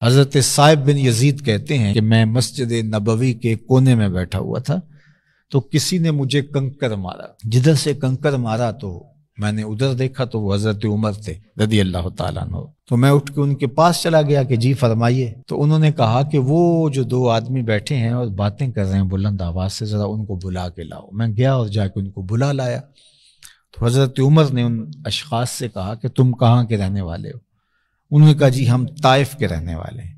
حضرت صائب بن یزید کہتے ہیں کہ میں مسجد نبوی کے کونے میں بیٹھا ہوا تھا تو کسی نے مجھے کنکر مارا، جدھر سے کنکر مارا تو میں نے ادھر دیکھا تو وہ حضرت عمر تھے رضی اللہ تعالیٰ عنہ۔ تو میں اٹھ کے ان کے پاس چلا گیا کہ جی فرمائیے۔ تو انہوں نے کہا کہ وہ جو دو آدمی بیٹھے ہیں اور باتیں کر رہے ہیں بلند آواز سے، ذرا ان کو بلا کے لاؤ۔ میں گیا اور جا کے ان کو بلا لایا تو حضرت عمر نے ان اشخاص سے کہا کہ تم کہاں کے رہنے والے ہو؟ انہوں نے کہا جی ہم طائف کے رہنے والے ہیں۔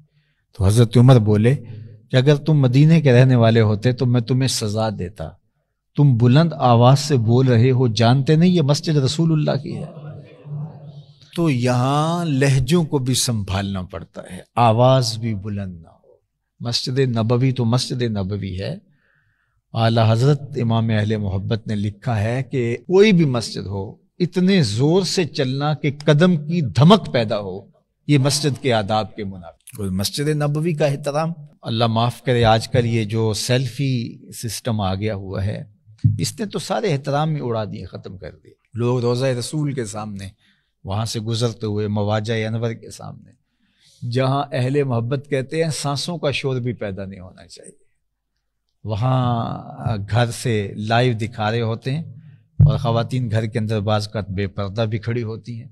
تو حضرت عمر بولے کہ اگر تم مدینے کے رہنے والے ہوتے تو میں تمہیں سزا دیتا، تم بلند آواز سے بول رہے ہو، جانتے نہیں یہ مسجد رسول اللہ کی ہے؟ تو یہاں لہجوں کو بھی سنبھالنا پڑتا ہے، آواز بھی بلند نہ ہو۔ مسجد نبوی تو مسجد نبوی ہے، اعلیٰ حضرت امام اہل محبت نے لکھا ہے کہ کوئی بھی مسجد ہو اتنے زور سے چلنا کہ قدم کی دھمک پیدا ہو، یہ مسجد کے آداب کے منافق۔ مسجد نبوی کا احترام، اللہ معاف کرے آج کل یہ جو سیلفی سسٹم آ گیا ہوا ہے، اس نے تو سارے احترام ہی اڑا دیے، ختم کر دیے۔ لوگ روضہ رسول کے سامنے، وہاں سے گزرتے ہوئے مواجہ انور کے سامنے، جہاں اہل محبت کہتے ہیں سانسوں کا شور بھی پیدا نہیں ہونا چاہیے، وہاں گھر سے لائیو دکھا رہے ہوتے ہیں اور خواتین گھر کے اندر بعض کا بے پردہ بھی کھڑی ہوتی ہیں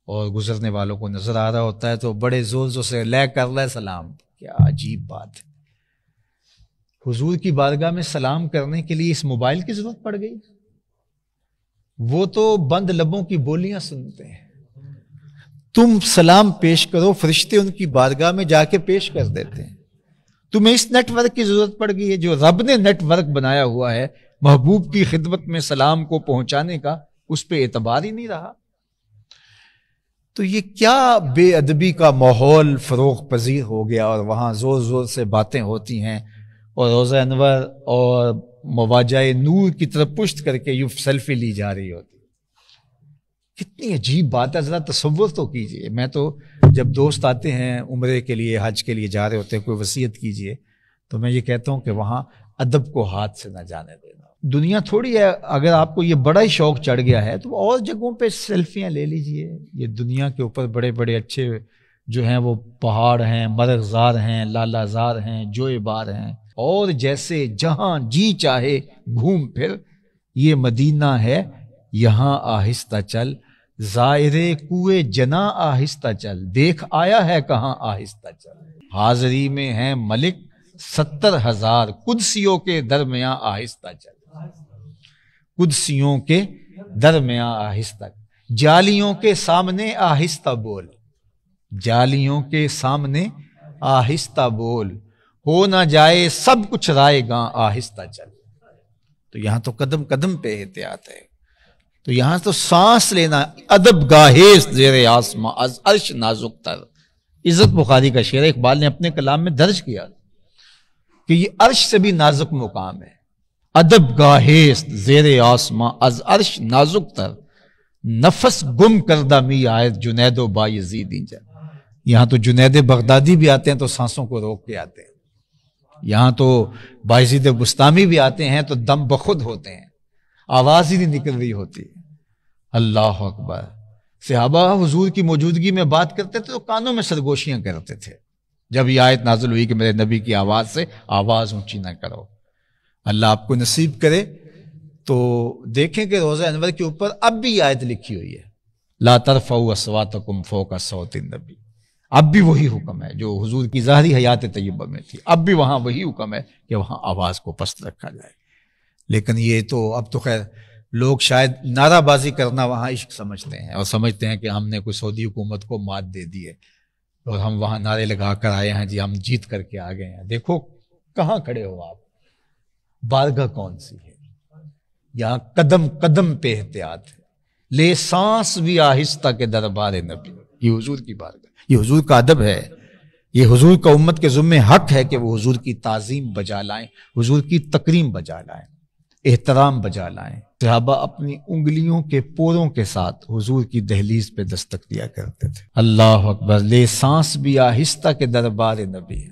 اور گزرنے والوں کو نظر آ رہا ہوتا ہے تو بڑے زور زور سے لے کر لے سلام۔ کیا عجیب بات ہے، حضور کی بارگاہ میں سلام کرنے کے لیے اس موبائل کی ضرورت پڑ گئی؟ وہ تو بند لبوں کی بولیاں سنتے ہیں، تم سلام پیش کرو، فرشتے ان کی بارگاہ میں جا کے پیش کر دیتے ہیں۔ تمہیں اس نیٹ ورک کی ضرورت پڑ گئی ہے جو رب نے نیٹ ورک بنایا ہوا ہے محبوب کی خدمت میں سلام کو پہنچانے کا، اس پہ اعتبار ہی نہیں رہا۔ تو یہ کیا بے ادبی کا ماحول فروغ پذیر ہو گیا، اور وہاں زور زور سے باتیں ہوتی ہیں اور روضہ انور اور مواجہ نور کی طرف پشت کر کے یوں سیلفی لی جا رہی ہوتی۔ کتنی عجیب بات ہے، ذرا تصور تو کیجئے۔ میں تو جب دوست آتے ہیں عمرے کے لیے، حج کے لیے جا رہے ہوتے ہیں، کوئی وصیت کیجئے، تو میں یہ کہتا ہوں کہ وہاں ادب کو ہاتھ سے نہ جانے دینا۔ دنیا تھوڑی ہے، اگر آپ کو یہ بڑا ہی شوق چڑھ گیا ہے تو اور جگہوں پہ سیلفیاں لے لیجئے۔ یہ دنیا کے اوپر بڑے بڑے اچھے جو ہیں وہ پہاڑ ہیں، مرغزار ہیں، لالا زار ہیں، جوئے بار ہیں، اور جیسے جہاں جی چاہے گھوم پھر، یہ مدینہ ہے یہاں آہستہ چل، زائرے کوئے جنا آہستہ چل، دیکھ آیا ہے کہاں آہستہ چل، حاضری میں ہیں ملک 70,000، قدسیوں کے درمیان آہستہ چل، قدسیوں کے درمیان آہستہ، جالیوں کے سامنے آہستہ بول، جالیوں کے سامنے آہستہ بول، ہو نہ جائے سب کچھ رائے گاں آہستہ چل۔ تو یہاں تو قدم قدم پہ احتیاط ہے، تو یہاں تو سانس لینا، ادب گاہیست زیر آسماں از عرش نازک تر۔ عزت بخاری کا شعر اقبال نے اپنے کلام میں درج کیا کہ یہ عرش سے بھی نازک مقام ہے، ادب گاہیست زیر آسماں از عرش نازک تر، نفس گم کردہ می آیت جنید و بایزید اینجا۔ یہاں تو جنید بغدادی بھی آتے ہیں تو سانسوں کو روک کے آتے ہیں، یہاں تو بایزید بستامی بھی آتے ہیں تو دم بخود ہوتے ہیں، آواز ہی نہیں نکل رہی ہوتی۔ اللہ اکبر۔ صحابہ حضور کی موجودگی میں بات کرتے تھے تو کانوں میں سرگوشیاں کرتے تھے، جب یہ آیت نازل ہوئی کہ میرے نبی کی آواز سے آواز اونچی نہ کرو۔ اللہ آپ کو نصیب کرے تو دیکھیں کہ روضہ انور کے اوپر اب بھی یہ آیت لکھی ہوئی ہے، لا ترفعوا اصواتکم فوق صوت النبی۔ اب بھی وہی حکم ہے جو حضور کی ظاہری حیات طیبہ میں تھی، اب بھی وہاں وہی حکم ہے کہ وہاں آواز کو پست رکھا جائے۔ لیکن یہ تو اب تو خیر لوگ شاید نعرہ بازی کرنا وہاں عشق سمجھتے ہیں، اور سمجھتے ہیں کہ ہم نے کوئی سعودی حکومت کو مات دے دی ہے اور ہم وہاں نعرے لگا کر آئے ہیں، جی ہم جیت کر کے آ گئے ہیں۔ دیکھو کہاں کھڑے ہو آپ، بارگاہ کون سی ہے؟ یہاں قدم قدم پہ احتیاط ہے، لے سانس بھی آہستہ کے دربار نبی۔ یہ حضور کی بارگاہ، یہ حضور کا ادب ہے، یہ حضور کا امت کے ذمہ حق ہے کہ وہ حضور کی تعظیم بجا لائیں، حضور کی تکریم بجا لائیں، احترام بجا لائیں۔ صحابہ اپنی انگلیوں کے پوروں کے ساتھ حضور کی دہلیز پہ دستک دیا کرتے تھے۔ اللہ اکبر، لے سانس بھی آہستہ کے دربار نبی۔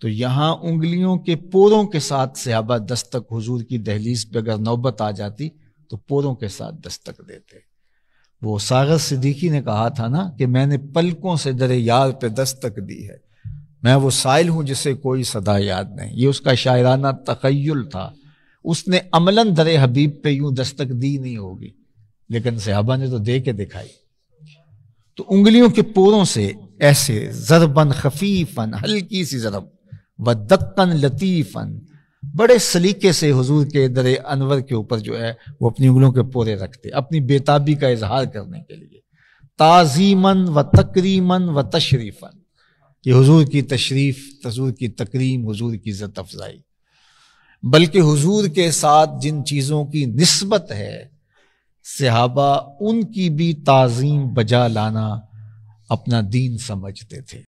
تو یہاں انگلیوں کے پوروں کے ساتھ صحابہ دستک، حضور کی دہلیز پہ اگر نوبت آ جاتی تو پوروں کے ساتھ دستک دیتے۔ وہ ساغر صدیقی نے کہا تھا نا کہ میں نے پلکوں سے در یار پہ دستک دی ہے، میں وہ سائل ہوں جسے کوئی صدا یاد نہیں. یہ اس کا شاعرانہ تخیل تھا. اس نے عملاً در حبیب پہ یوں دستک دی نہیں ہوگی، لیکن صحابہ نے تو دے کے دکھائی. تو انگلیوں کے پوروں سے ایسے ضرباً خفیفاً، ہلکی سی ضرب، ودقاً لطیفاً، بڑے سلیقے سے حضور کے در انور کے اوپر جو ہے وہ اپنی انگلیوں کے پورے رکھتے اپنی بےتابی کا اظہار کرنے کے لیے. تعظیماً و تکریماً و تشریفاً، یہ حضور کی تشریف، حضور کی تکریم، حضور کی عزت افزائی. بلکہ حضور کے ساتھ جن چیزوں کی نسبت ہے صحابہ ان کی بھی تعظیم بجا لانا اپنا دین سمجھتے تھے.